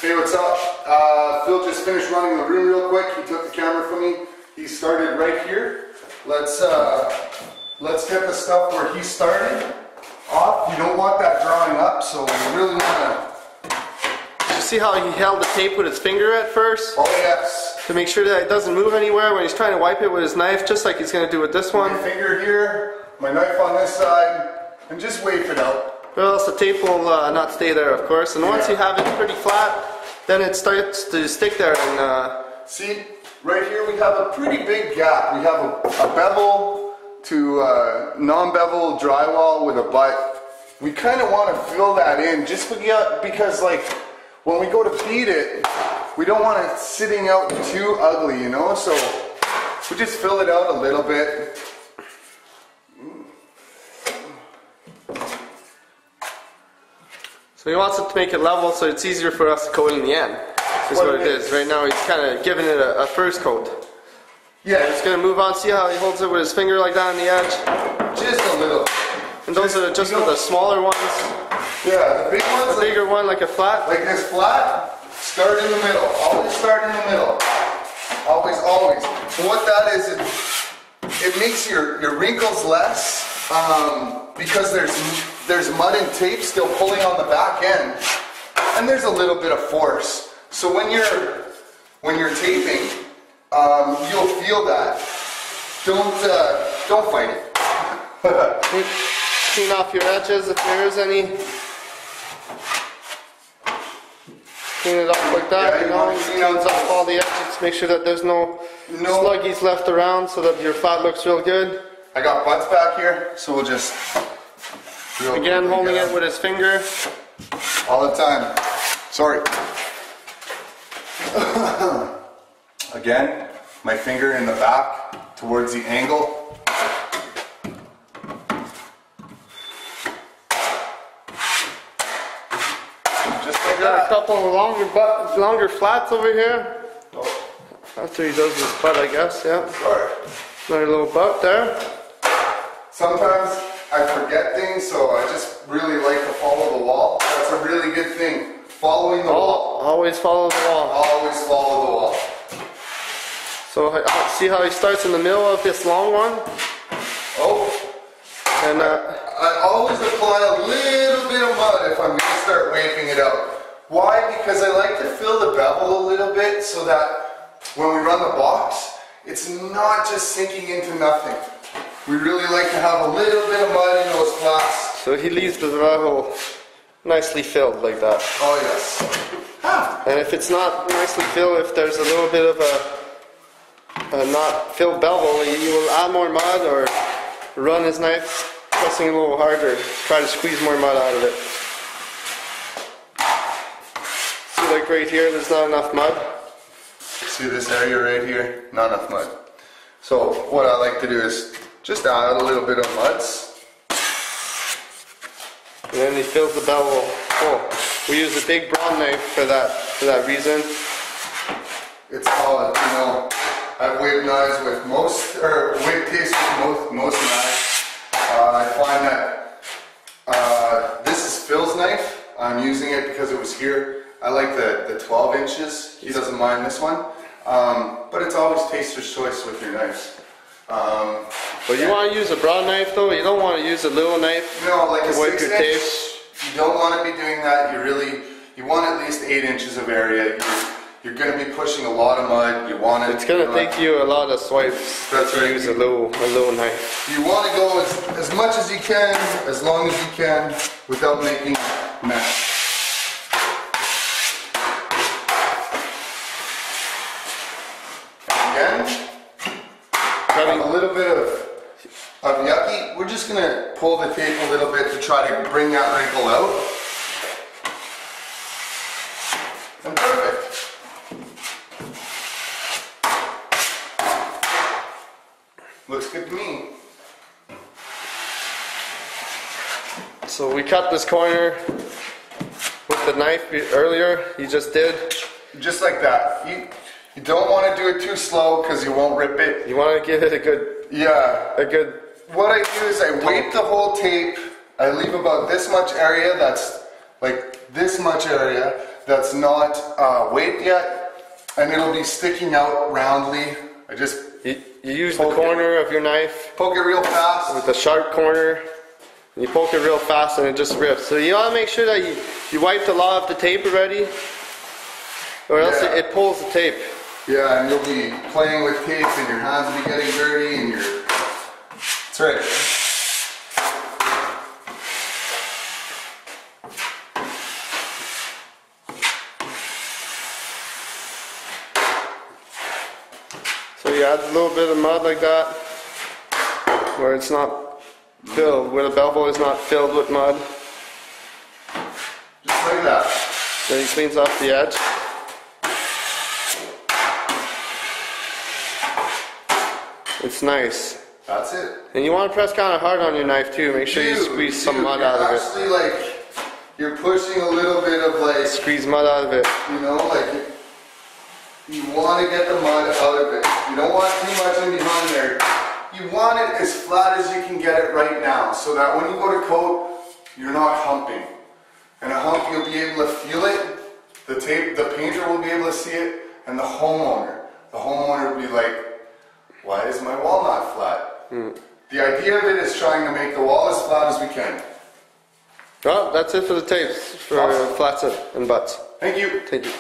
Hey, what's up? Phil just finished running the room real quick. He took the camera from me. He started right here. Let's get the stuff where he started off. You don't want that drawing up, so we really want to. Did you see how he held the tape with his finger at first? Oh yes. To make sure that it doesn't move anywhere when he's trying to wipe it with his knife, just like he's going to do with this one. My finger here, my knife on this side, and just wave it out. Or else the tape will not stay there, of course. And once you have it pretty flat, then it starts to stick there. And see, right here we have a pretty big gap. We have a bevel to non-bevel drywall with a butt. We kind of want to fill that in just because, like, when we go to beat it, we don't want it sitting out too ugly, you know? So we just fill it out a little bit. so he wants it to make it level so it's easier for us to coat in the end. Is what it is. Right now he's kind of giving it a first coat. Yeah. He's going to move on. See how he holds it with his finger like that on the edge? Just a little. And those are just for the smaller ones. Yeah, the big ones. The bigger one, like a flat. Like this flat, start in the middle. Always start in the middle. Always, always. And what that is, it makes your wrinkles less because there's mud and tape still pulling on the back end, and there's a little bit of force. So when you're taping, you'll feel that. Don't fight it. Clean off your edges if there is any. Clean it up like that, you know. Clean off all the edges. Make sure that there's no sluggies left around so that your flat looks real good. I got butts back here, so we'll just again holding it with his finger all the time. Sorry. Again, my finger in the back towards the angle. We got a couple of longer flats over here. Oh. After he does his butt, I guess, yeah. Sorry. Another little butt there. Sometimes I forget things, so I just really like to follow the wall. That's a really good thing. Following the wall. Always follow the wall. Always follow the wall. So see how he starts in the middle of this long one? Oh. And I always apply a little bit of mud if I'm going to start waving it out. Why? Because I like to fill the bevel a little bit so that when we run the box, it's not just sinking into nothing. We really like to have a little bit of mud in those flats. so he leaves the bevel nicely filled like that. Oh yes. And if it's not nicely filled, if there's a little bit of a not filled bevel, he will add more mud or run his knife pressing a little harder, try to squeeze more mud out of it. See, like right here, there's not enough mud. See this area right here? Not enough mud. So what I like to do is just add a little bit of muds. And then he fills the bevel full. We use a big broad knife for that reason. It's all, you know, I've waved knives with wave tastes with most knives. I find that this is Phil's knife. I'm using it because it was here. I like the 12 inches. He doesn't mind this one. But it's always taster's choice with your knives. But you want to use a broad knife though? You don't want to use a little knife. No, like a to wipe 6 your inch. tape. You don't want to be doing that. You want at least 8 inches of area. You're going to be pushing a lot of mud. You want it. It's going to take you a lot of swipes. That's right. Use a little knife. You want to go as much as you can, as long as you can, without making a mess. Again, having a little bit of yucky. We're just going to pull the tape a little bit to try to bring that wrinkle out. And perfect. Looks good to me. So we cut this corner with the knife earlier. You just did. Just like that. You don't want to do it too slow because you won't rip it. You want to give it a good. What I do is I weight the whole tape. I leave about this much area. That's like this much area. that's not weighted yet, and it'll be sticking out roundly. You use the corner of your knife. Poke it real fast. With the sharp corner. And you poke it real fast and it just rips. So you want to make sure that you wiped a lot of the tape already, or else it pulls the tape. Yeah, and you'll be playing with tape and your hands will be getting dirty and that's right. So you add a little bit of mud like that, where it's not filled, where the bevel is not filled with mud. Just like that. Then he cleans off the edge. It's nice. That's it. And you want to press kind of hard on your knife too. Make sure you squeeze some mud out of it. Actually, like, you're pushing a little bit of like... Squeeze mud out of it. You know, like, you want to get the mud out of it. You don't want too much in behind there. You want it as flat as you can get it right now, so that when you go to coat, you're not humping. And a hump, you'll be able to feel it. The painter will be able to see it, and the homeowner will be like, why is my wall not flat? The idea of it is trying to make the wall as flat as we can. Well, that's it for the tapes, for flats and butts. Thank you. Thank you.